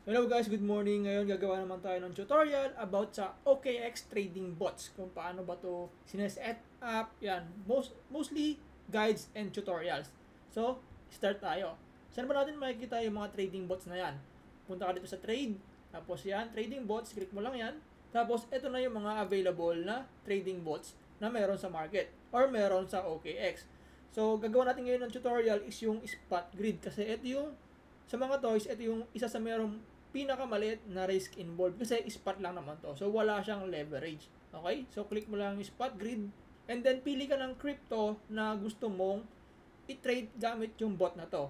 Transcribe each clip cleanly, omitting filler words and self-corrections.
Hello guys, good morning. Ngayon gagawa naman tayo ng tutorial about sa OKX trading bots. Kung paano ba to sineset up. Yan, mostly guides and tutorials. So, start tayo. Saan ba natin makikita yung mga trading bots na yan? Punta ka dito sa trade. Tapos yan, trading bots, click mo lang yan. Tapos ito na yung mga available na trading bots na meron sa market or meron sa OKX. So, gagawa natin ngayon ng tutorial is yung spot grid kasi ito yung sa mga toys, ito yung isa sa merong pinakamaliit na risk involved kasi spot lang naman to. So, wala siyang leverage. Okay? So, click mo lang yung spot grid and then pili ka ng crypto na gusto mong i-trade gamit yung bot na to.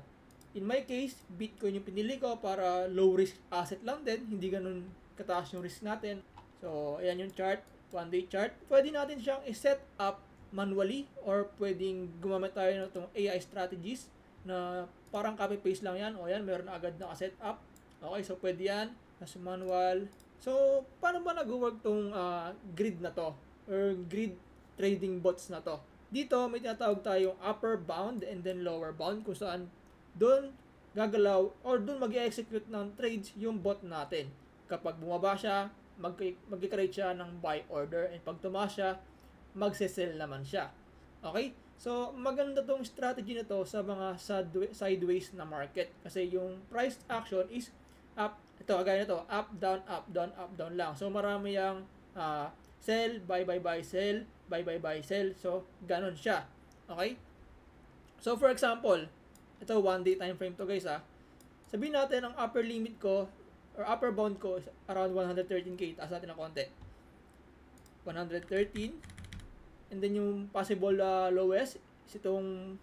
In my case, Bitcoin yung pinili ko para low risk asset lang din. Hindi ganun kataas yung risk natin. So, ayan yung chart. One day chart. Pwede natin siyang i-set up manually or pwedeng gumamit tayo ng itong AI strategies na parang copy-paste lang yan. O yan, meron na agad naka-set up. Okay, so pwede yan. As manual. So, paano ba nag-work tong grid na to? Or grid trading bots na to? Dito, may tinatawag tayong upper bound and then lower bound kung saan doon gagalaw or doon mag-execute ng trades yung bot natin. Kapag bumaba siya, mag-create siya ng buy order and pag tumaas siya, magse-sell naman siya. Okay? So, maganda tong strategy na to sa mga sideways na market kasi yung price action is up, ito, kagaya nito, up, down, up, down, up, down lang. So, marami yung sell, buy, buy, buy, sell, buy, buy, buy, sell. So, ganon siya. Okay? So, for example, ito, 1 day time frame to guys Sabihin natin, ang upper limit ko, or upper bound ko is around 113k. Taas natin ng konti. 113. And then, yung possible lowest is itong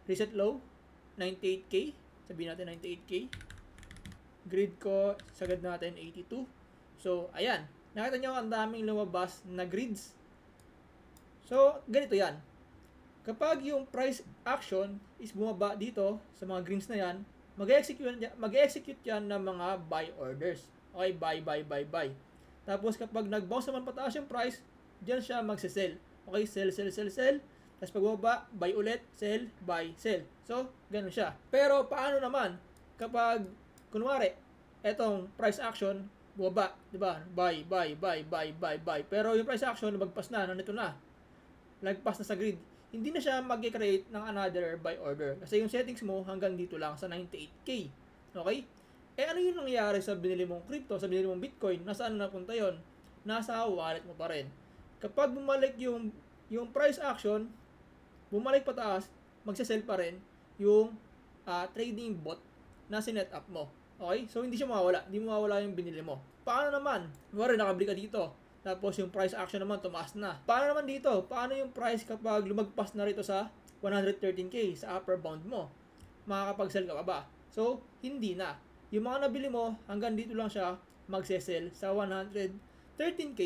reset low, 98k. Sabihin natin 98k. Grid ko, sagad natin 82. So, ayan. Nakita nyo ang daming lumabas na grids. So, ganito yan. Kapag yung price action is bumaba dito sa mga greens na yan, mag-execute yan ng mga buy orders. Okay, buy, buy, buy, buy. Tapos kapag nag-bounce naman pataas yung price, dyan siya magse-sell. Okay, sell, sell, sell, sell. Tapos pag bumaba, buy ulit, sell, buy, sell. So, ganun siya. Pero paano naman kapag kunwari, etong price action, bumaba, di ba? Buy, buy, buy, buy, buy, buy. Pero yung price action, lumagpas na, nandito na. Lagpas na sa grid. Hindi na siya mag-create ng another buy order. Kasi yung settings mo hanggang dito lang sa 98k. Okay? Eh ano yung nangyayari sa binili mong crypto, sa binili mong Bitcoin? Nasaan napunta yon? Nasa wallet mo pa rin. Kapag bumalik yung price action, bumalik pataas, magse-sell pa rin yung trading bot na sinet up mo. Okay? So, hindi siya mawawala. Hindi mawawala yung binili mo. Paano naman? Mara, nakabili ka dito. Tapos, yung price action naman, tumaas na. Paano naman dito? Paano yung price kapag lumagpas na rito sa 113k sa upper bound mo? Makakapag-sell ka pa ba? So, hindi na. Yung mga nabili mo, hanggang dito lang siya magse-sell sa 113k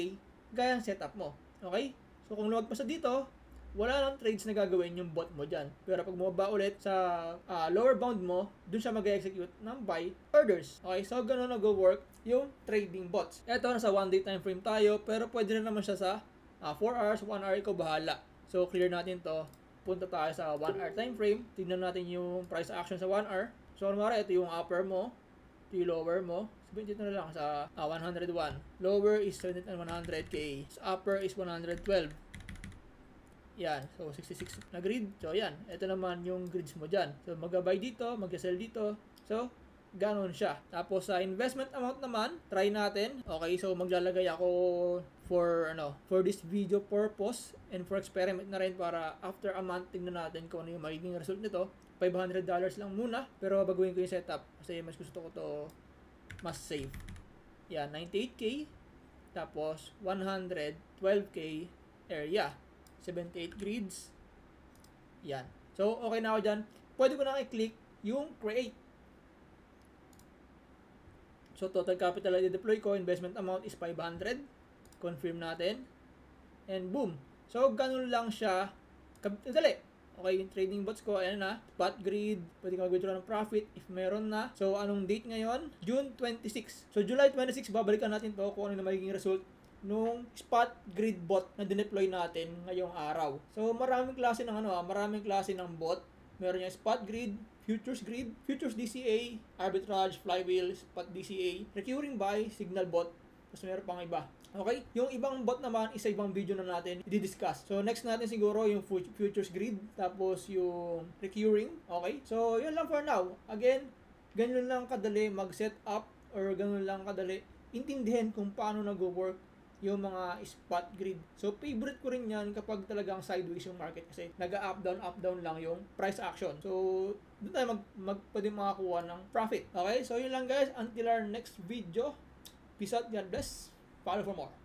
gaya ng setup mo. Okay? So, kung lumagpas na dito, wala nang trades na gagawin yung bot mo dyan. Pero pag bumaba ulit sa lower bound mo, dun siya mag-execute ng buy orders. Okay, so ganun nag-work yung trading bots. Ito, nasa 1 day time frame tayo, pero pwede rin naman siya sa 4 hours, 1 hour, ikaw bahala. So, clear natin to. Punta tayo sa 1 hour time frame. Tignan natin yung price action sa 1 hour. So, kunwari, ito yung upper mo, ito yung lower mo. Sabihin dito na lang sa 101. Lower is 100k. Sa upper is 112. Yan. So, 66 na grid. So, yan. Ito naman yung grids mo dyan. So, mag-buy dito, mag-sell dito. So, ganon siya. Tapos, sa investment amount naman, try natin. Okay, so maglalagay ako for this video purpose and for experiment na rin para after a month, tingnan natin kung ano yung magiging result nito. $500 lang muna. Pero, baguhin ko yung setup kasi mas gusto ko to mas safe. Yan, 98k. Tapos, 112k area. 78 grids. Yan. So, okay na ako dyan. Pwede ko na i-click yung create. So, total capital na i-deploy ko. Investment amount is 500. Confirm natin. And boom. So, ganun lang siya. Dali. Okay, yung trading bots ko, ayan na. Spot grid. Pwede ka mag-withdraw ng profit if meron na. So, anong date ngayon? June 26. So, July 26, babalikan natin to kung ano na magiging result nung spot grid bot na dineploy natin ngayong araw. So, maraming klase ng maraming klase ng bot. Meron yung spot grid, futures DCA, arbitrage, flywheel, spot DCA, recurring buy, signal bot, tapos meron pang iba. Okay? Yung ibang bot naman, isa ibang video na natin i-discuss. So, next natin siguro yung futures grid, tapos yung recurring. Okay? So, yun lang for now. Again, ganun lang kadali mag-set up or ganun lang kadali intindihin kung paano nag-work yung mga spot grid. So, favorite ko rin yan kapag talagang sideways yung market kasi nag-up down lang yung price action. So, doon tayo pwede makakuha ng profit. Okay? So, yun lang guys. Until our next video. Peace out. God bless. Follow for more.